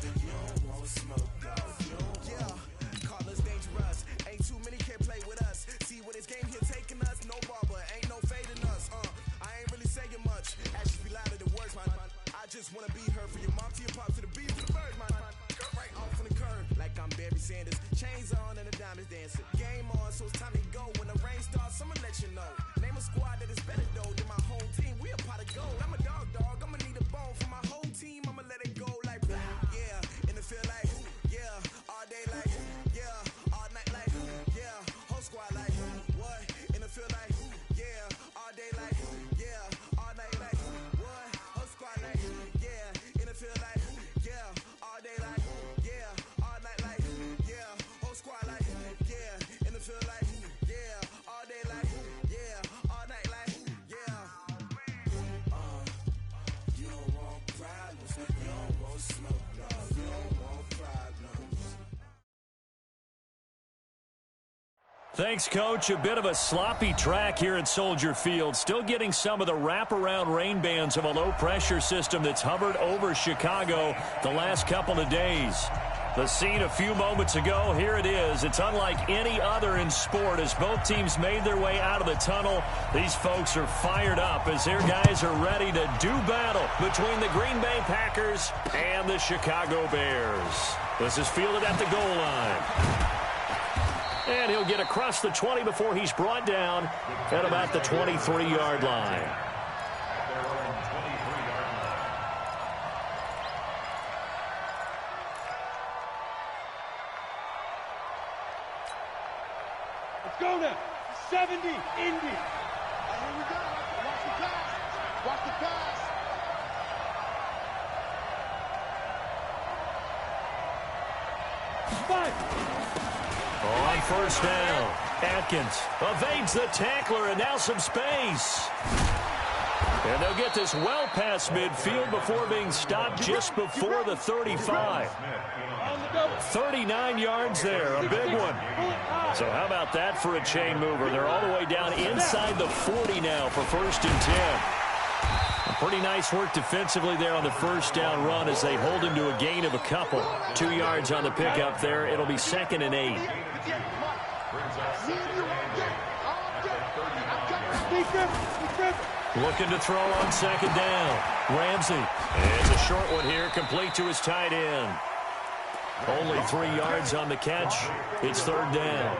You don't want smoke, yeah, call us dangerous. Ain't too many can play with us. See where this game here taking us. No barber, ain't no fading us. I ain't really saying much. Actions be louder than words, man. I just wanna be heard. From your mom to your pop to the beat to the bird, man. Right off on the curb, like I'm Barry Sanders. Chains on and the diamonds dancing. Game on, so it's time to go. When the rain starts, I'ma let you know. Name a squad that is better though than my home team. We a pot of gold. I'm a dog. I'ma need a bone for my whole team. I'ma let it go like yeah. In the field like yeah. All day like yeah. All night like yeah. Whole squad like what? In the field like yeah. All day like yeah. All night like what? Whole squad like yeah. In the field like yeah. All day like yeah. All night like yeah. Whole squad like yeah. In the field like yeah. All day like yeah. All night like yeah. You don't want problems. You don't want smoke, no. You don't want problems. Thanks, Coach. A bit of a sloppy track here at Soldier Field. Still getting some of the wraparound rain bands of a low-pressure system that's hovered over Chicago the last couple of days. The scene a few moments ago, here it is. It's unlike any other in sport as both teams made their way out of the tunnel. These folks are fired up as their guys are ready to do battle between the Green Bay Packers and the Chicago Bears. This is fielded at the goal line. And he'll get across the 20 before he's brought down at about the 23-yard line. Let's go now. 70, Indy. Here we go. Watch the pass. Watch the pass. On first down, Atkins evades the tackler and now some space. And they'll get this well past midfield before being stopped just before the 35. 39 yards there, a big one. So how about that for a chain mover? They're all the way down inside the 40 now for 1st and 10. Pretty nice work defensively there on the first down run as they hold him to a gain of a couple. 2 yards on the pickup there. It'll be 2nd and 8. Looking to throw on 2nd down. Ramsey. It's a short one here, complete to his tight end. Only 3 yards on the catch. It's 3rd down.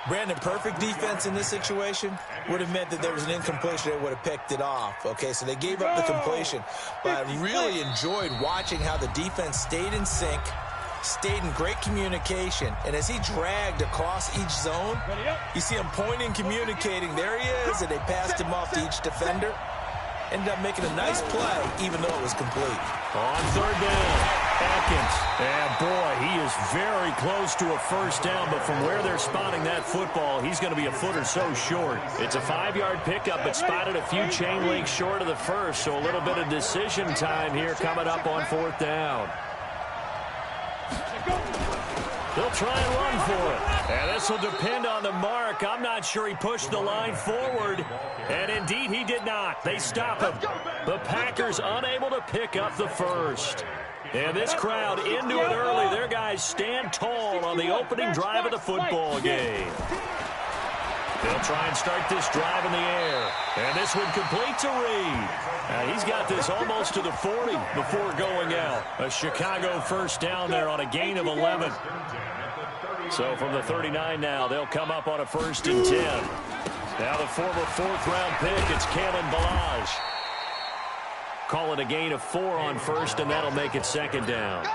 Brandon, perfect defense in this situation would have meant that there was an incompletion. They would have picked it off. Okay, so they gave up the completion. But I really enjoyed watching how the defense stayed in sync, stayed in great communication. And as he dragged across each zone, you see him pointing, communicating. There he is, and they passed him off to each defender. Ended up making a nice play, even though it was complete. On 3rd down. Atkins, and boy, he is very close to a first down, but from where they're spotting that football, he's going to be a foot or so short. It's a 5-yard pickup, but spotted a few chain links short of the first, so a little bit of decision time here coming up on 4th down. They'll try and run for it. And this will depend on the mark. I'm not sure he pushed the line forward. And indeed, he did not. They stop him. The Packers unable to pick up the first. And this crowd into it early. Their guys stand tall on the opening drive of the football game. They'll try and start this drive in the air. And this one complete to Reed. He's got this almost to the 40 before going out. A Chicago first down there on a gain of 11. So from the 39 now, they'll come up on a 1st and 10. Now the former 4th-round pick, it's Kalen Ballage. Call it a gain of 4 on 1st, and that'll make it 2nd down.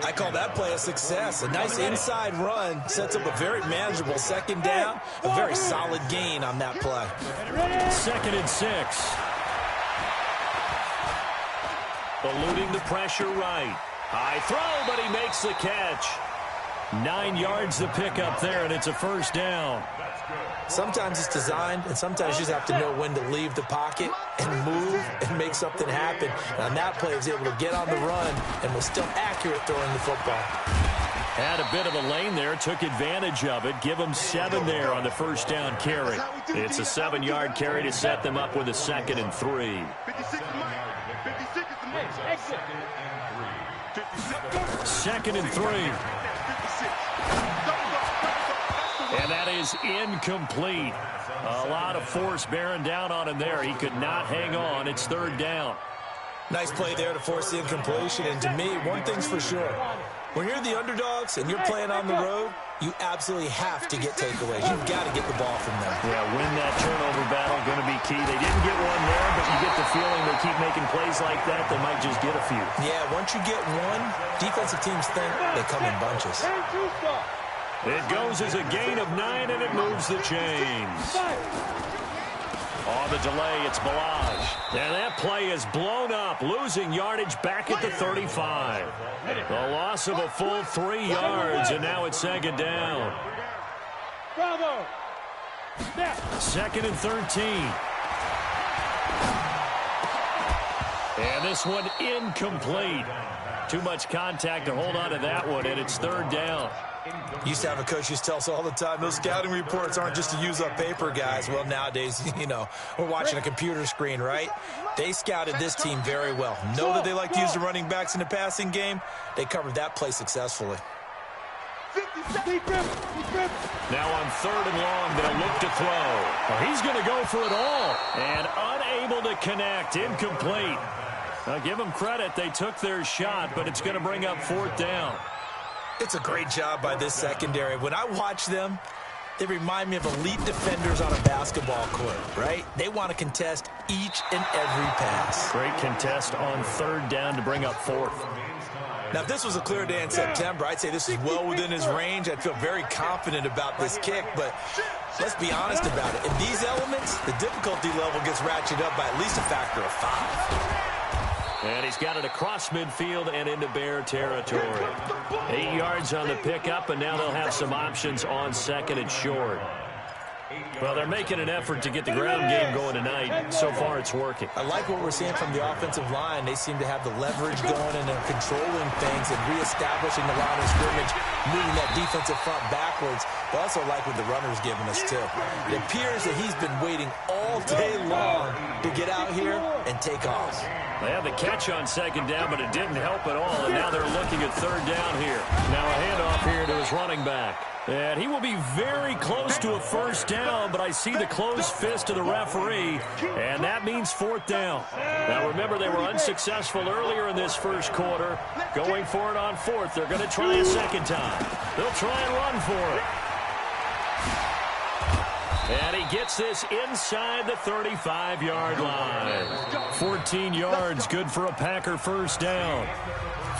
I call that play a success. A nice inside run sets up a very manageable 2nd down. A very solid gain on that play. 2nd and 6. Eluding the pressure right. High throw, but he makes the catch. 9 yards the pickup there, and it's a first down. Sometimes it's designed, and sometimes you just have to know when to leave the pocket and move and make something happen. And on that play, he was able to get on the run and was still accurate throwing the football. Had a bit of a lane there, took advantage of it. Give them 7 there on the first down carry. It's a 7-yard carry to set them up with a 2nd and 3. 2nd and 3. And that is incomplete. A lot of force bearing down on him there. He could not hang on. It's 3rd down. Nice play there to force the incompletion. And to me, one thing's for sure. When you're the underdogs and you're playing on the road, you absolutely have to get takeaways. You've got to get the ball from them. Yeah, win that turnover battle, going to be key. They didn't get one there, but you get the feeling they keep making plays like that, they might just get a few. Yeah, once you get one, defensive teams think they come in bunches. It goes as a gain of 9, and it moves the chains. On the delay, it's Balaj. And that play is blown up, losing yardage back at the 35. The loss of a full 3 yards, and now it's 2nd down. 2nd and 13. And this one incomplete. Too much contact to hold on to that one, and it's 3rd down. Used to have a coach used to tell us all the time, those scouting reports aren't just to use up paper, guys. Well, nowadays, you know, we're watching a computer screen, right? They scouted this team very well. Know that they like to use the running backs in the passing game. They covered that play successfully. Now on 3rd and long, they'll look to throw. Well, he's going to go for it all. And unable to connect, incomplete. Now, give them credit. They took their shot, but it's going to bring up 4th down. It's a great job by this secondary. When I watch them, they remind me of elite defenders on a basketball court, right? They want to contest each and every pass. Great contest on 3rd down to bring up 4th. Now, if this was a clear day in September, I'd say this is well within his range. I'd feel very confident about this kick, but let's be honest about it. In these elements, the difficulty level gets ratcheted up by at least a factor of 5. And he's got it across midfield and into Bear territory. 8 yards on the pickup, and now they'll have some options on 2nd and short. Well, they're making an effort to get the ground game going tonight. So far, it's working. I like what we're seeing from the offensive line. They seem to have the leverage going, and they're controlling things and reestablishing the line of scrimmage, moving that defensive front backwards. But I also like what the runner's giving us, too. It appears that he's been waiting all day long to get out here and take off. They had the catch on 2nd down, but it didn't help at all, and now they're looking at 3rd down here. Now a handoff here to his running back. And he will be very close to a 1st down, but I see the closed fist of the referee, and that means 4th down. Now remember, they were unsuccessful earlier in this 1st quarter. Going for it on 4th. They're going to try a 2nd time. They'll try and run for it. And he gets this inside the 35-yard line. 14 yards, good for a Packer 1st down.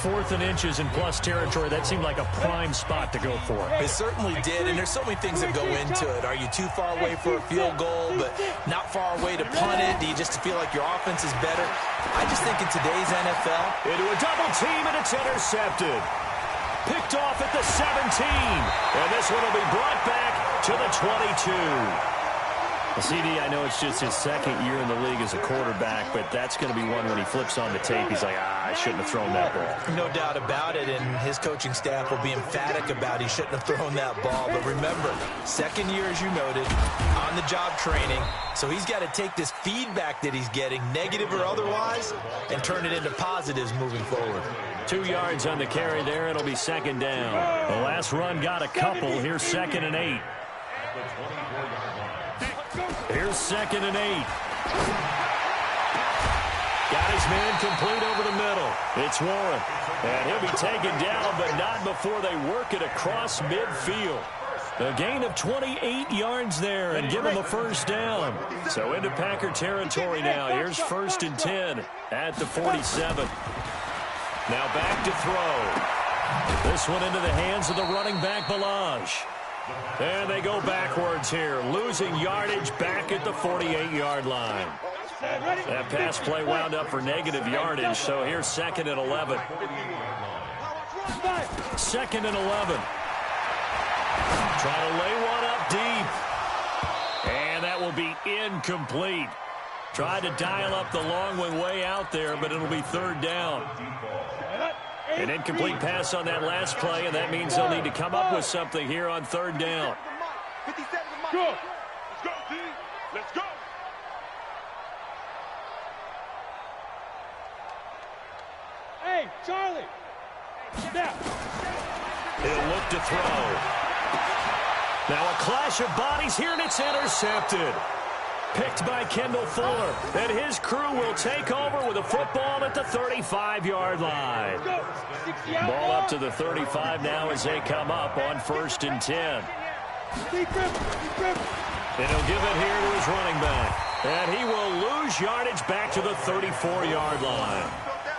4th and inches in plus territory. That seemed like a prime spot to go for. It certainly did, and there's so many things that go into it. Are you too far away for a field goal, but not far away to punt it? Do you just feel like your offense is better? I just think in today's NFL... Into a double team, and it's intercepted. Picked off at the 17. And this one will be brought back to the 22. CD, I know it's just his 2nd year in the league as a quarterback, but that's going to be one when he flips on the tape. He's like, I shouldn't have thrown that ball. No doubt about it, and his coaching staff will be emphatic about he shouldn't have thrown that ball. But remember, 2nd year, as you noted, on-the-job training. So he's got to take this feedback that he's getting, negative or otherwise, and turn it into positives moving forward. 2 yards on the carry there. It'll be 2nd down. The last run got a couple. Here's 2nd and 8. Here's 2nd and 8. Got his man complete over the middle. It's Warren. And he'll be taken down, but not before they work it across midfield. A gain of 28 yards there and give him a 1st down. So into Packer territory now. Here's 1st and 10 at the 47. Now back to throw. This one into the hands of the running back, Balaj. And they go backwards here, losing yardage back at the 48-yard line. That pass play wound up for negative yardage, so here's 2nd and 11. 2nd and 11. Trying to lay one up deep. And that will be incomplete. Tried to dial up the long one way out there, but it'll be 3rd down. An incomplete pass on that last play, and that means they'll need to come up with something here on 3rd down. Go. Let's go, team. Let's go. Hey, Charlie. He'll look to throw. Now a clash of bodies here, and it's intercepted. Picked by Kendall Fuller, and his crew will take over with a football at the 35-yard line. Ball up to the 35 now as they come up on 1st and 10. And he'll give it here to his running back. And he will lose yardage back to the 34-yard line.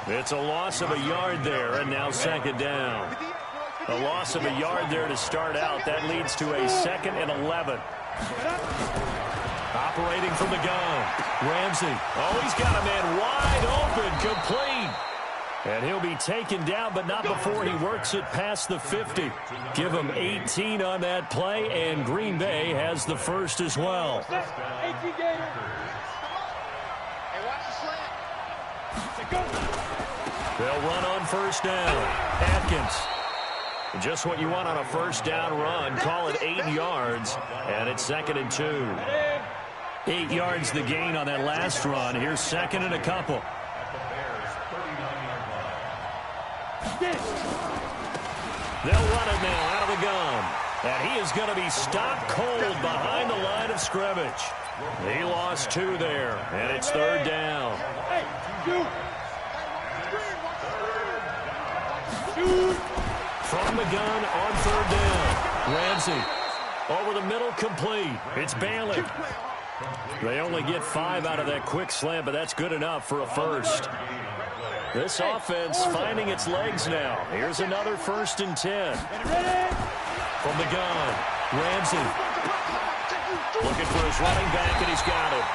It's a loss of a yard there, and now 2nd down. A loss of a yard there to start out. That leads to a 2nd and 11. Operating from the gun, Ramsey. Oh, he's got a man wide open, complete. And he'll be taken down, but not before he works it past the 50. Give him 18 on that play, and Green Bay has the first as well. They'll run on 1st down. Atkins. Just what you want on a 1st down run. Call it 8 yards, and it's 2nd and 2. 8 yards the gain on that last run. Here's 2nd and a couple. They'll run it now out of the gun. And he is going to be stopped cold behind the line of scrimmage. He lost 2 there, and it's 3rd down. From the gun on 3rd down. Ramsey over the middle, complete. It's Bailey. They only get 5 out of that quick slant, but that's good enough for a first. This offense finding its legs now. Here's another 1st and 10. From the gun, Ramsey. Looking for his running back, and he's got it.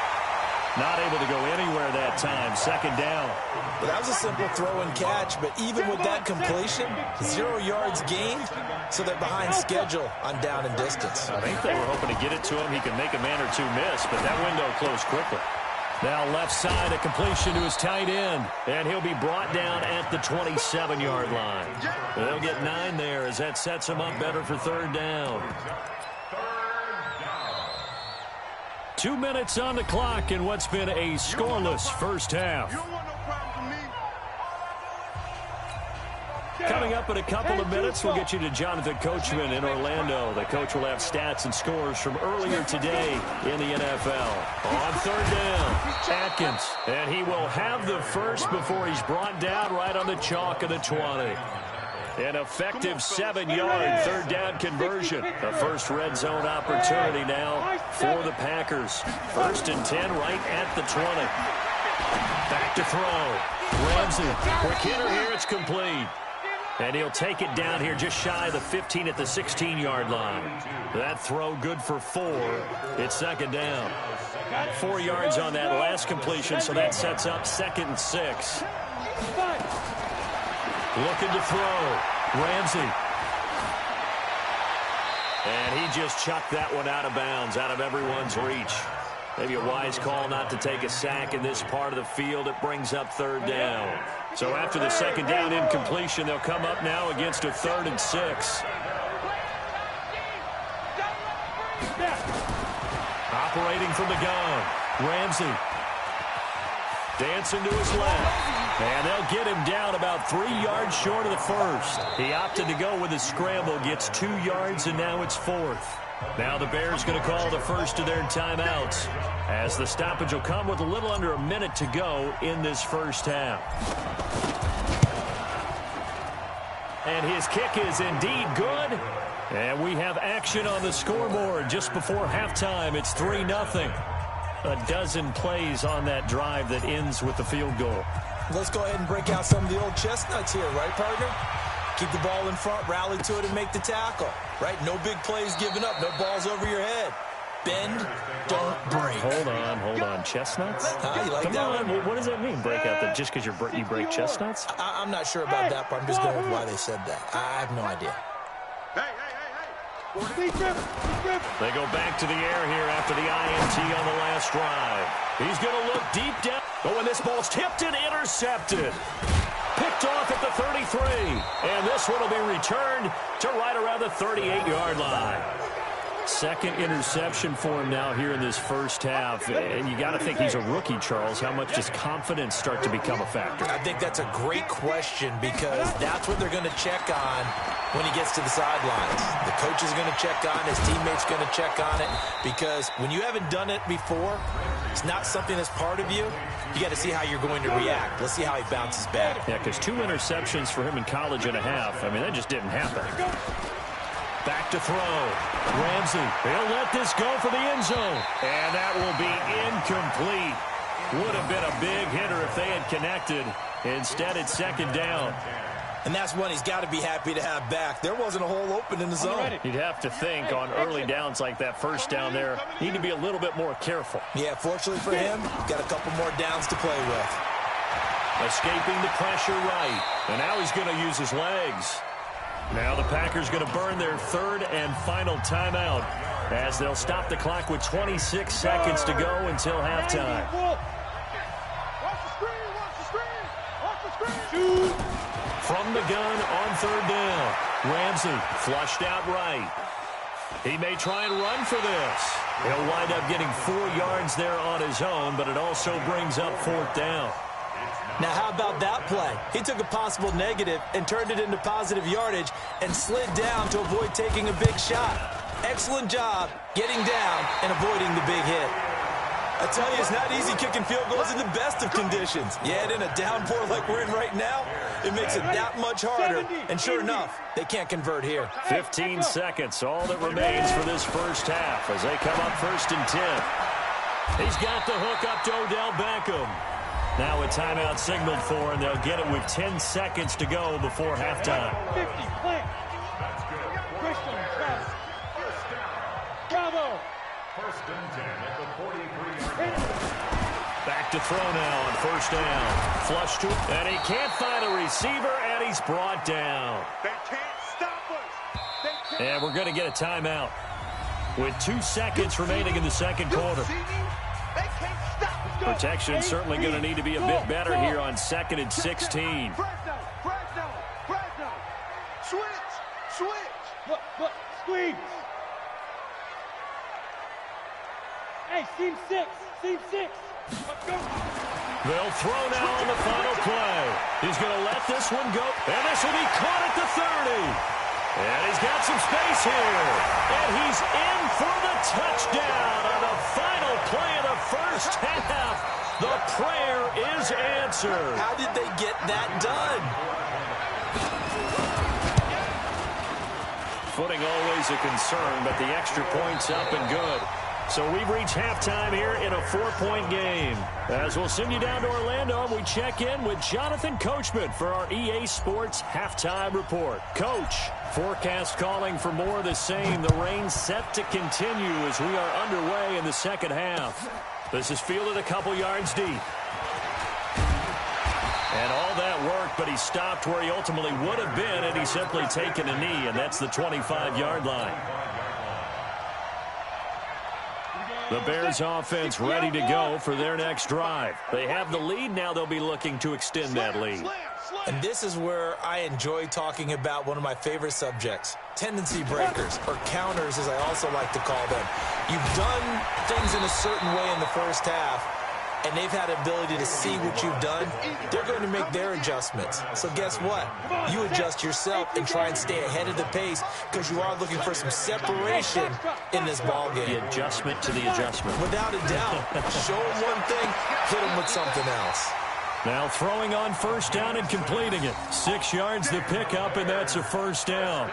Not able to go anywhere that time. 2nd down. Well, that was a simple throw and catch, but even with that completion, 0 yards gained, so they're behind schedule on down and distance. I think they were hoping to get it to him. He could make a man or two miss, but that window closed quickly. Now left side, a completion to his tight end, and he'll be brought down at the 27-yard line. They'll get 9 there as that sets him up better for 3rd down. 2 minutes on the clock in what's been a scoreless first half. Coming up in a couple of minutes, we'll get you to Jonathan Coachman in Orlando. The coach will have stats and scores from earlier today in the NFL. On 3rd down, Atkins. And he will have the first before he's brought down right on the chalk of the 20. An effective 7-yard 3rd down conversion. A first red zone opportunity now for the Packers. 1st and 10 right at the 20. Back to throw. Ramsey. Quick hitter here. It's complete. And he'll take it down here just shy of the 15 at the 16-yard line. That throw good for 4. It's 2nd down. 4 yards on that last completion, so that sets up 2nd and 6. Looking to throw. Ramsey. And he just chucked that one out of bounds, out of everyone's reach. Maybe a wise call not to take a sack in this part of the field. It brings up 3rd down. So after the 2nd down incompletion, they'll come up now against a 3rd and 6. Operating from the gun, Ramsey. Dancing to his left. And they'll get him down about 3 yards short of the first. He opted to go with a scramble, gets 2 yards, and now it's 4th. Now the Bears going to call the first of their timeouts, as the stoppage will come with a little under a minute to go in this first half. And his kick is indeed good. And we have action on the scoreboard just before halftime. It's 3-0. A dozen plays on that drive that ends with the field goal. Let's go ahead and break out some of the old chestnuts here, right, partner? Keep the ball in front, rally to it, and make the tackle, right? No big plays given up, no balls over your head. Bend, don't break. Hold on. Chestnuts? You like that one? What does that mean, break out? That just because you break chestnuts? I'm not sure about that part. I'm just going with why they said that. I have no idea. They go back to the air here after the INT on the last drive. He's going to look deep down. But when this ball's tipped and intercepted. Picked off at the 33. And this one will be returned to right around the 38-yard line. Second interception for him now here in this first half. And you got to think he's a rookie, Charles. How much does confidence start to become a factor? I think that's a great question because that's what they're going to check on when he gets to the sidelines. The coach is going to check on, his teammates going to check on it, because when you haven't done it before, it's not something that's part of you. You got to see how you're going to react. Let's see how he bounces back. Yeah, because 2 interceptions for him in college and a half. I mean, that just didn't happen. Back to throw. Ramsey, he'll let this go for the end zone. And that will be incomplete. Would have been a big hitter if they had connected. Instead, it's second down. And that's one he's got to be happy to have back. There wasn't a hole open in the zone. You'd have to think on early downs like that first down there, need to be a little bit more careful. Yeah, fortunately for him, got a couple more downs to play with. Escaping the pressure right. And now he's going to use his legs. Now the Packers going to burn their third and final timeout as they'll stop the clock with 26 seconds to go until halftime. From the gun on third down. Ramsey flushed out right. He may try and run for this. He'll wind up getting 4 yards there on his own, but it also brings up fourth down. Now, how about that play? He took a possible negative and turned it into positive yardage and slid down to avoid taking a big shot. Excellent job getting down and avoiding the big hit. I tell you, it's not easy kicking field goals in the best of conditions. Yet in a downpour like we're in right now, it makes it that much harder. And sure enough, they can't convert here. 15 seconds, all that remains for this first half as they come up first and 10. He's got the hook up to Odell Beckham. Now a timeout signaled for, and they'll get it with 10 seconds to go before halftime. 50, plant. Christian, pass. Bravo. First and 10 at the 43-yard line. Back to throw now on first down. Flush to it, and he can't find a receiver, and he's brought down. They can't stop us. And we're going to get a timeout with 2 seconds remaining in the second quarter. Protection certainly going to need to be a bit better here on 2nd and 16. Switch. Look, squeeze. Hey, seam 6. Let's go. They'll throw now on the final play. He's going to let this one go, and this will be caught at the 30. And he's got some space here. And he's in for the touchdown on the final play of the first half. The prayer is answered. How did they get that done? Footing always a concern, but the extra point's up and good. So we've reached halftime here in a 4-point game. As we'll send you down to Orlando, we check in with Jonathan Coachman for our EA Sports Halftime Report. Coach, forecast calling for more of the same. The rain set to continue as we are underway in the second half. This is fielded a couple yards deep. And all that worked, but he stopped where he ultimately would have been had he simply taken a knee, and that's the 25-yard line. The Bears offense ready to go for their next drive. They have the lead. Now they'll be looking to extend that lead. And this is where I enjoy talking about one of my favorite subjects, tendency breakers, or counters as I also like to call them. You've done things in a certain way in the first half, and they've had the ability to see what you've done. They're going to make their adjustments. So guess what? You adjust yourself and try and stay ahead of the pace because you are looking for some separation in this ballgame. The adjustment to the adjustment. Without a doubt. Show them one thing, hit them with something else. Now throwing on first down and completing it. 6 yards the pickup, and that's a first down.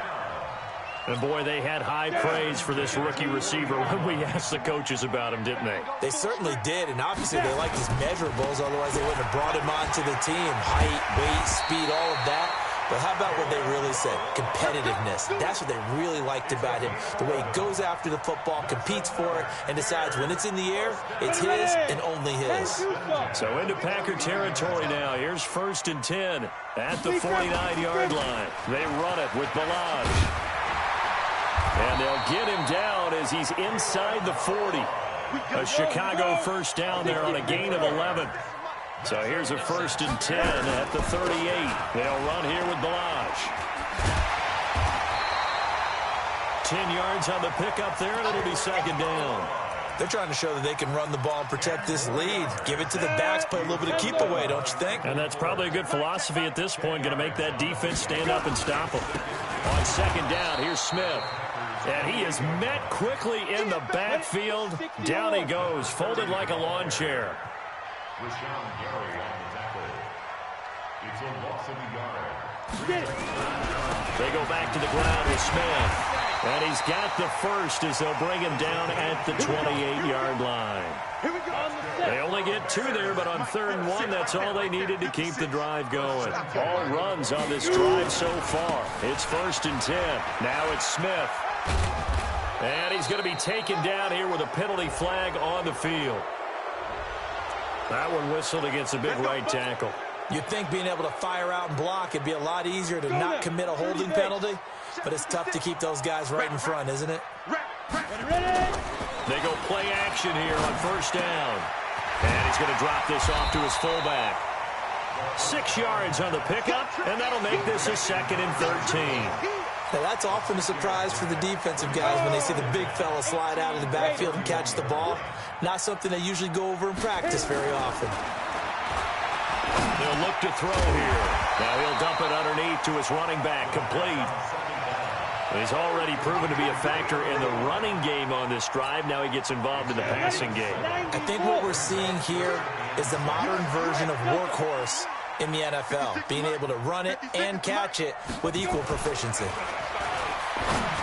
And, boy, they had high praise for this rookie receiver when we asked the coaches about him, didn't they? They certainly did, and obviously they liked his measurables, otherwise they wouldn't have brought him onto the team. Height, weight, speed, all of that. But how about what they really said? Competitiveness. That's what they really liked about him. The way he goes after the football, competes for it, and decides when it's in the air, it's his and only his. So into Packer territory now. Here's first and 10 at the 49-yard line. They run it with Balaj. And they'll get him down as he's inside the 40. A Chicago first down there on a gain of 11. So here's a first and 10 at the 38. They'll run here with Balaj. 10 yards on the pickup there, and it'll be second down. They're trying to show that they can run the ball and protect this lead. Give it to the backs, play a little bit of keep away, don't you think? And that's probably a good philosophy at this point, going to make that defense stand up and stop them. On second down, here's Smith. And he is met quickly in the backfield. Down he goes, folded like a lawn chair. It's a loss of a yard. They go back to the ground with Smith. And he's got the first as they'll bring him down at the 28-yard line. They only get 2 there, but on 3rd and 1, that's all they needed to keep the drive going. All runs on this drive so far. It's 1st and 10. Now it's Smith. And he's going to be taken down here with a penalty flag on the field. That one whistled against a big right tackle. You'd think being able to fire out and block, it'd be a lot easier to not commit a holding penalty, but it's tough to keep those guys right in front, isn't it? They go play action here on 1st down. And he's going to drop this off to his fullback. 6 yards on the pickup, and that'll make this a 2nd and 13. Now, that's often a surprise for the defensive guys when they see the big fella slide out of the backfield and catch the ball. Not something they usually go over in practice very often. They'll look to throw here. Now he'll dump it underneath to his running back, complete. He's already proven to be a factor in the running game on this drive. Now he gets involved in the passing game. I think what we're seeing here is the modern version of workhorse in the NFL, being able to run it and catch it with equal proficiency.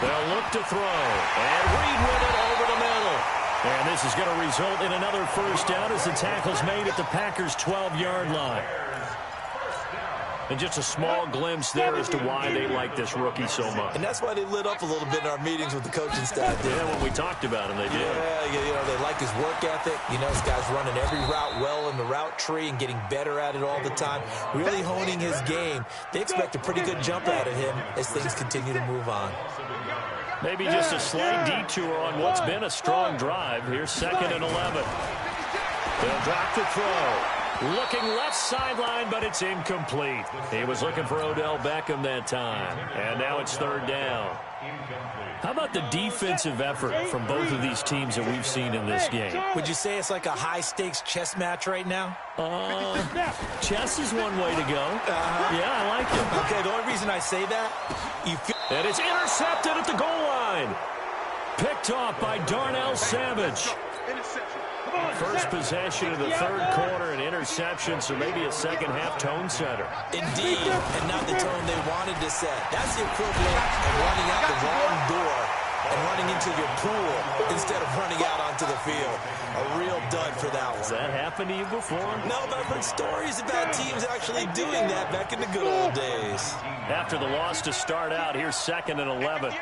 They'll look to throw, and Reed with it over the middle. And this is going to result in another 1st down as the tackle's made at the Packers' 12-yard line. And just a small glimpse there as to why they like this rookie so much. And that's why they lit up a little bit in our meetings with the coaching staff. Yeah, when we talked about him, they did. Yeah, they like his work ethic. This guy's running every route well in the route tree and getting better at it all the time. Really honing his game. They expect a pretty good jump out of him as things continue to move on. Maybe just a slight detour on what's been a strong drive. Here's 2nd and 11. They'll drop to throw. Looking left sideline, but it's incomplete. He was looking for Odell Beckham that time. And now it's 3rd down. How about the defensive effort from both of these teams that we've seen in this game? Would you say it's like a high-stakes chess match right now? Chess is one way to go. Yeah, I like it. Okay, the only reason I say that, and it's intercepted at the goal line. Picked off by Darnell Savage. First possession of the 3rd quarter, an interception, so maybe a second-half tone setter. Indeed, and not the tone they wanted to set. That's the equivalent of running out the wrong door and running into your pool instead of running out onto the field. A real dud for that one. Has that happened to you before? No, but I've heard stories about teams actually doing that back in the good old days. After the loss to start out, here's 2nd and 11.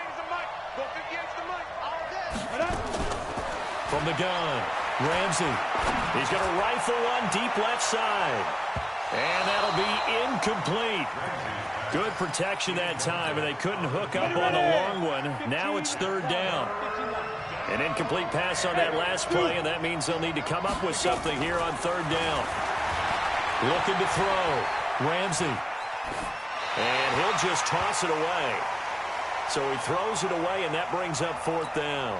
From the gun, Ramsey. He's going to rifle one deep left side. And that'll be incomplete. Good protection that time, and they couldn't hook up on the long one. Now it's 3rd down. An incomplete pass on that last play, and that means they'll need to come up with something here on 3rd down. Looking to throw. Ramsey. And he'll just toss it away. So he throws it away, and that brings up 4th down.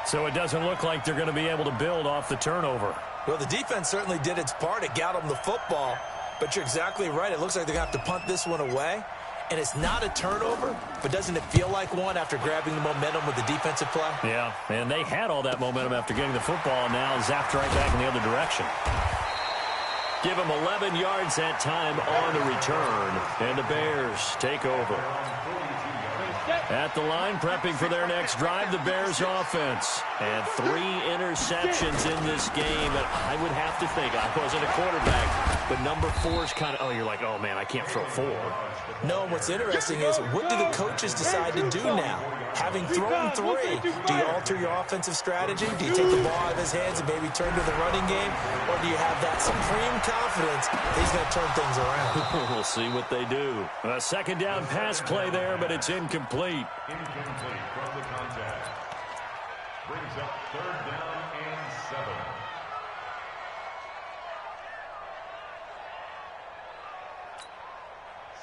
So it doesn't look like they're going to be able to build off the turnover. Well, the defense certainly did its part. It got them the football. But you're exactly right. It looks like they're going to have to punt this one away. And it's not a turnover, but doesn't it feel like one after grabbing the momentum with the defensive play? Yeah, and they had all that momentum after getting the football, and now zapped right back in the other direction. Give them 11 yards that time on the return, and the Bears take over. At the line, prepping for their next drive, the Bears offense. And 3 interceptions in this game. And I would have to think, I wasn't a quarterback, but number 4 is kind of, oh, you're like, oh, man, I can't throw 4. No, what's interesting is, what do the coaches decide to do now? Having thrown 3, do you alter your offensive strategy? Do you take the ball out of his hands and maybe turn to the running game? Or do you have that supreme confidence that he's going to turn things around? We'll see what they do. A 2nd down pass play there, but it's incomplete. Incomplete from the contact. Brings up 3rd down and 7.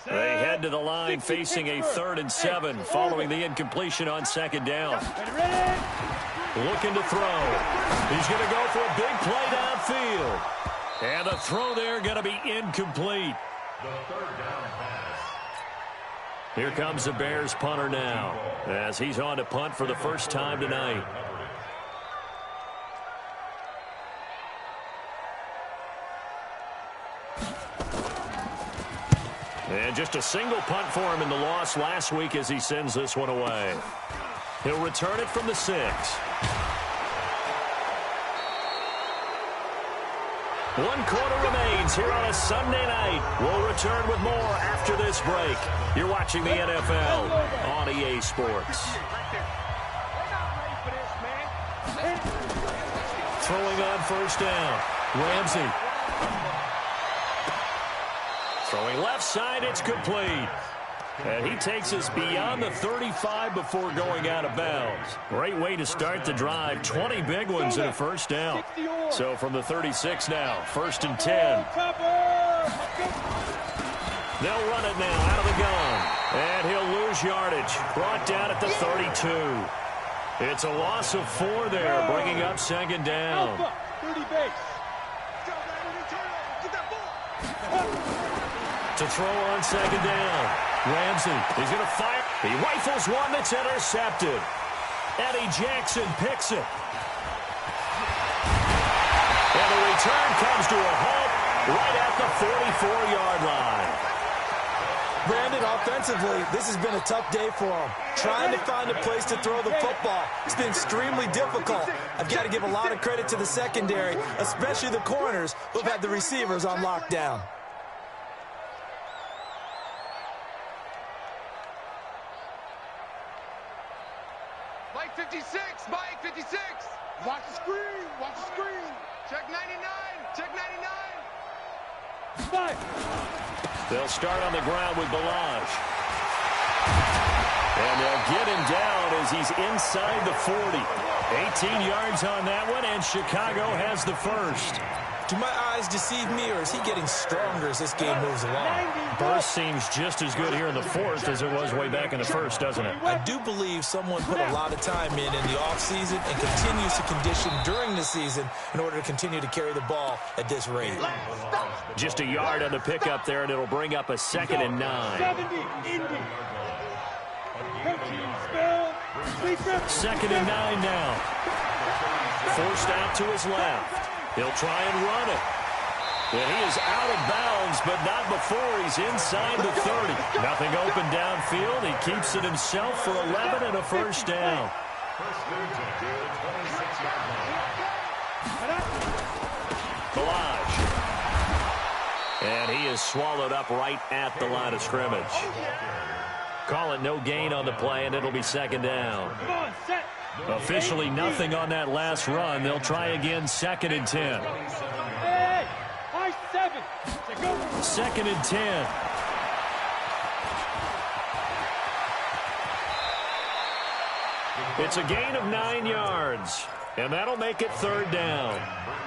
They head head to the line facing a 3rd and 7 following the incompletion on 2nd down. Looking to throw. He's going to go for a big play downfield. And the throw there going to be incomplete. The 3rd down pass. Here comes the Bears punter now as he's on to punt for the first time tonight. And just a single punt for him in the loss last week as he sends this one away. He'll return it from the 6. 1 quarter remains here on a Sunday night. We'll return with more after this break. You're watching the NFL on EA Sports. Throwing on 1st down. Ramsey. Throwing left side, it's complete. And he takes us beyond the 35 before going out of bounds. Great way to start the drive. 20 big ones and a 1st down. So from the 36 now, 1st and 10. They'll run it now out of the gun. And he'll lose yardage. Brought down at the 32. It's a loss of 4 there, bringing up 2nd down. 30 base. To throw on 2nd down. Ramsey, he's going to fire. He rifles one that's intercepted. Eddie Jackson picks it. And the return comes to a halt right at the 44-yard line. Brandon, offensively, this has been a tough day for him. Trying to find a place to throw the football. It's been extremely difficult. I've got to give a lot of credit to the secondary, especially the corners who've had the receivers on lockdown. Mike 56, Mike 56. Watch the screen, watch the screen. Check 99, check 99. 5. They'll start on the ground with Balaj. And they'll get him down as he's inside the 40. 18 yards on that one, and Chicago has the 1st. Do my eyes deceive me, or is he getting stronger as this game moves along? Burst seems just as good here in the 4th as it was way back in the 1st, doesn't it? I do believe someone put a lot of time in the offseason and continues to condition during the season in order to continue to carry the ball at this rate. Just a yard on the pickup there, and it'll bring up a 2nd and 9. 70, Indy. 2nd and 9 now. Forced out to his left. He'll try and run it. And he is out of bounds, but not before he's inside the 30. Nothing open downfield. He keeps it himself for 11 and a 1st down. Balaj. And he is swallowed up right at the line of scrimmage. Call it no gain on the play, and it'll be 2nd down. Officially nothing on that last run. They'll try again, 2nd and 10. 2nd and 10. It's a gain of 9 yards, and that'll make it 3rd down.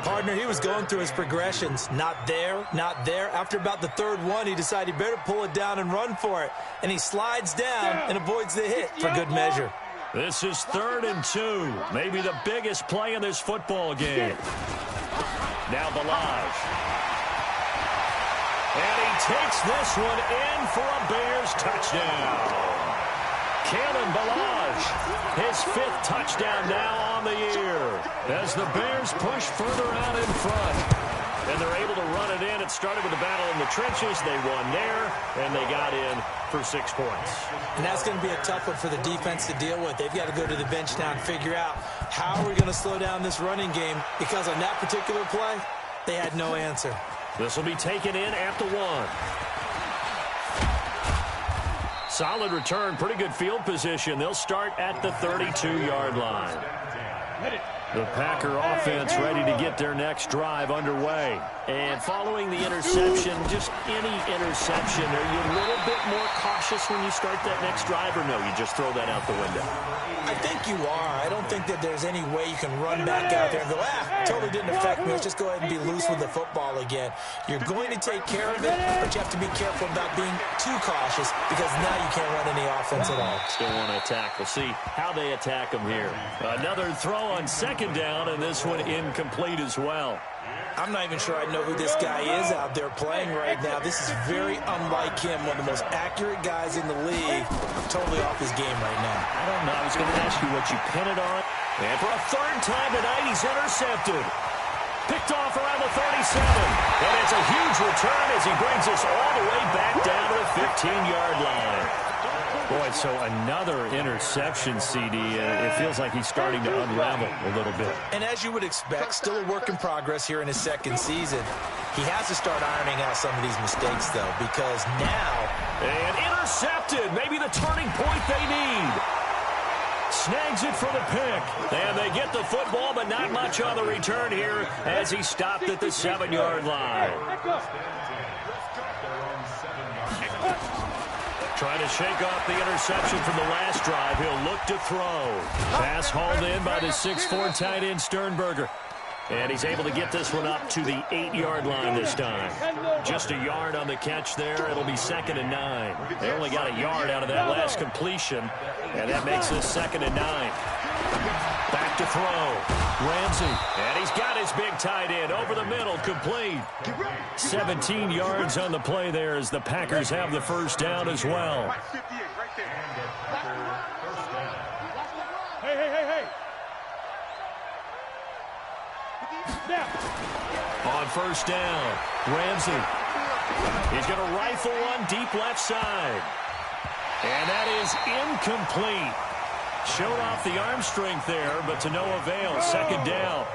Partner, he was going through his progressions. Not there, not there. After about the 3rd one, he decided he better pull it down and run for it. And he slides down and avoids the hit for good measure. This is 3rd and 2. Maybe the biggest play in this football game. Now Balaj. And he takes this one in for a Bears touchdown. Kalen Balaj, his 5th touchdown now on the year as the Bears push further out in front. And they're able to run it in. It started with a battle in the trenches. They won there, and they got in for 6 points. And that's going to be a tough one for the defense to deal with. They've got to go to the bench now and figure out how are we going to slow down this running game, because on that particular play, they had no answer. This will be taken in at the 1. Solid return, pretty good field position. They'll start at the 32-yard line. The Packer offense ready to get their next drive underway. And following the interception, just any interception, are you a little bit more cautious when you start that next drive, or no, you just throw that out the window? I think you are. I don't think that there's any way you can run back out there and go, totally didn't affect me. Let's just go ahead and be loose with the football again. You're going to take care of it, but you have to be careful about being too cautious because now you can't run any offense at all. Still want to attack. We'll see how they attack them here. Another throw on second down, and this one incomplete as well. I'm not even sure I know who this guy is out there playing right now. This is very unlike him, one of the most accurate guys in the league. Totally off his game right now. I don't know. I was going to ask you what you pin it on. And for a third time tonight, he's intercepted. Picked off around the 37. And it's a huge return as he brings us all the way back down to the 15-yard line. Boy, so another interception, CD. It feels like he's starting to unravel a little bit. And as you would expect, still a work in progress here in his second season. He has to start ironing out some of these mistakes, though, because now... And intercepted. Maybe the turning point they need. Snags it for the pick. And they get the football, but not much on the return here as he stopped at the 7-yard line. Trying to shake off the interception from the last drive. He'll look to throw. Pass hauled in by the 6'4" tight end Sternberger. And he's able to get this one up to the 8-yard line this time. Just a yard on the catch there. It'll be 2nd and 9. They only got a yard out of that last completion. And that makes this 2nd and 9. Back to throw. Ramsey. And he's got his big tight end over the middle, complete. 17 yards on the play there as the Packers have the first down as well. Hey. On first down, Ramsey. He's going to rifle one deep left side. And that is incomplete. Showed off the arm strength there, but to no avail. 2nd down.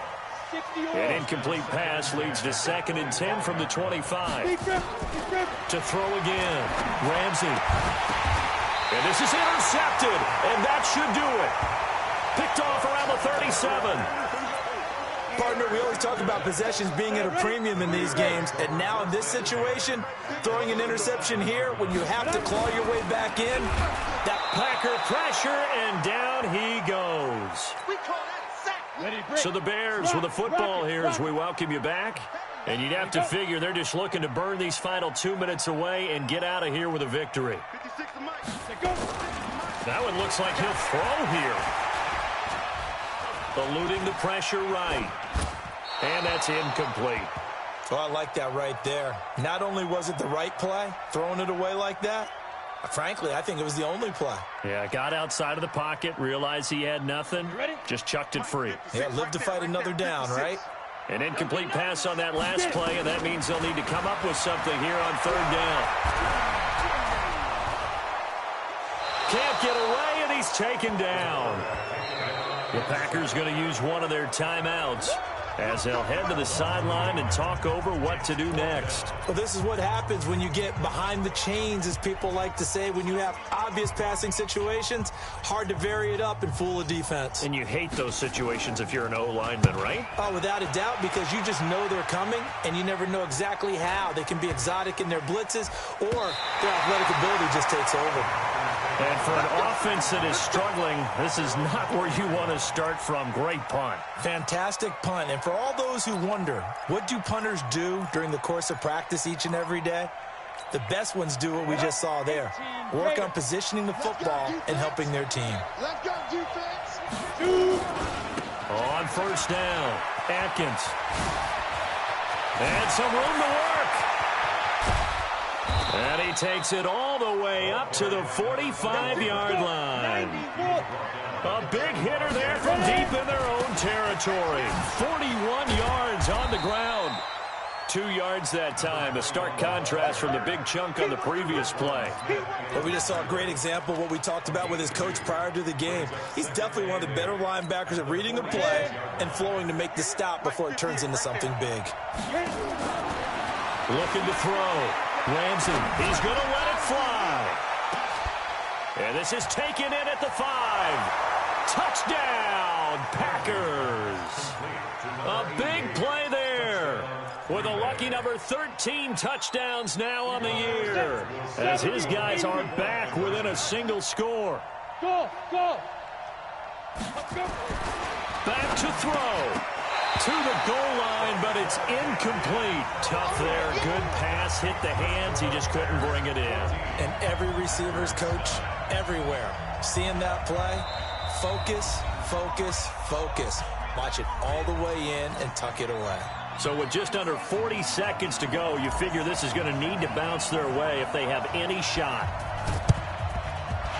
An incomplete pass leads to 2nd and 10 from the 25. To throw again, Ramsey. And this is intercepted, and that should do it. Picked off around the 37. Partner, we always talk about possessions being at a premium in these games, and now in this situation, throwing an interception here when you have to claw your way back in. That Packer pressure, and down he goes. So the Bears with a football here as we welcome you back. And you'd have to figure they're just looking to burn these final 2 minutes away and get out of here with a victory. That one looks like he'll throw here. Eluding the pressure right. And that's incomplete. Well, I like that right there. Not only was it the right play, throwing it away like that, frankly, I think it was the only play. Yeah, got outside of the pocket, realized he had nothing, just chucked it free. Yeah, live to fight another down, right? An incomplete pass on that last play, and that means they'll need to come up with something here on 3rd down. Can't get away, and he's taken down. The Packers going to use one of their timeouts as they'll head to the sideline and talk over what to do next. Well, this is what happens when you get behind the chains, as people like to say. When you have obvious passing situations, hard to vary it up and fool a defense. And you hate those situations if you're an O-lineman, right? Oh, without a doubt, because you just know they're coming, and you never know exactly how. They can be exotic in their blitzes, or their athletic ability just takes over. And for an offense that is struggling, this is not where you want to start from. Great punt. Fantastic punt. And for all those who wonder, what do punters do during the course of practice each and every day? The best ones do what we just saw there. Work on positioning the football and helping their team. Let's go, defense. On first down, Atkins. And some room to work. And he takes it all the way up to the 45-yard line. A big hitter there from deep in their own territory. 41 yards on the ground. 2 yards that time. A stark contrast from the big chunk on the previous play. Well, we just saw a great example of what we talked about with his coach prior to the game. He's definitely one of the better linebackers at reading a play and flowing to make the stop before it turns into something big. Looking to throw. Ramsey, he's going to let it fly. And this is taken in at the 5. Touchdown, Packers. A big play there. with a lucky number 13 touchdowns now on the year, as his guys are back within a single score. Go! Back to throw. To the goal line, but it's incomplete. Tough there. Good pass. Hit the hands. He just couldn't bring it in. And every receiver's coach, everywhere, seeing that play, focus, focus, focus. Watch it all the way in and tuck it away. So with just under 40 seconds to go, you figure this is going to need to bounce their way if they have any shot.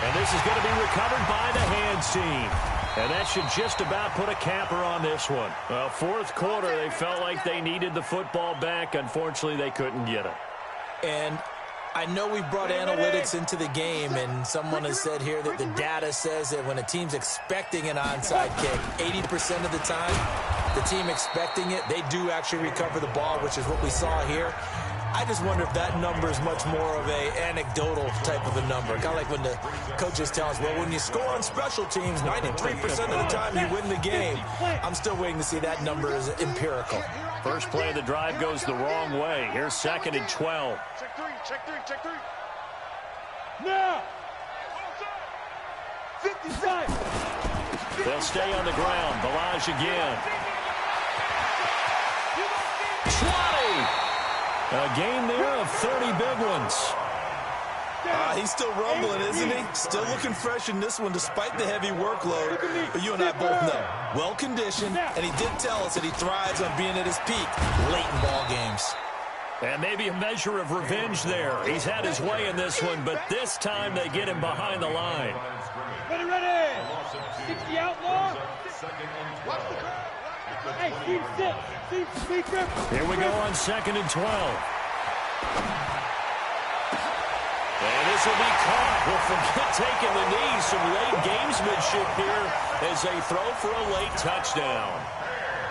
And this is going to be recovered by the hands team. And that should just about put a capper on this one. Well, fourth quarter, they felt like they needed the football back. Unfortunately, they couldn't get it. And I know we've brought analytics into the game, and someone has said here that the data says that when a team's expecting an onside kick, 80% of the time, the team expecting it, they do actually recover the ball, which is what we saw here. I just wonder if that number is much more of a anecdotal type of a number. Kind of like when the coaches tell us, well, when you score on special teams, 93% of the time you win the game. I'm still waiting to see that number as empirical. First play of the drive goes the wrong way. Here's 2nd and 12. Check three. Now! 55! They'll stay on the ground. Balaj again. 20! A game there of 30 big ones. He's still rumbling, isn't he? Still looking fresh in this one despite the heavy workload. But you and I both know, well-conditioned, and he did tell us that he thrives on being at his peak late in ball games. And maybe a measure of revenge there. He's had his way in this one, but this time they get him behind the line. Ready! 60 outlaw! Hey, team sit! Team speaker! Here we go on 2nd and 12. And this will be caught. We'll forget taking the knee. Some late gamesmanship here as they throw for a late touchdown.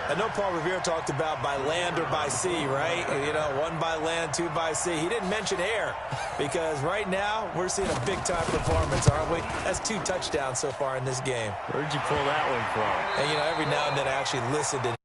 I know Paul Revere talked about by land or by sea, right? You know, 1 by land, 2 by sea. He didn't mention air because right now we're seeing a big-time performance, aren't we? That's 2 touchdowns so far in this game. Where'd you pull that one from? And, you know, every now and then I actually listen to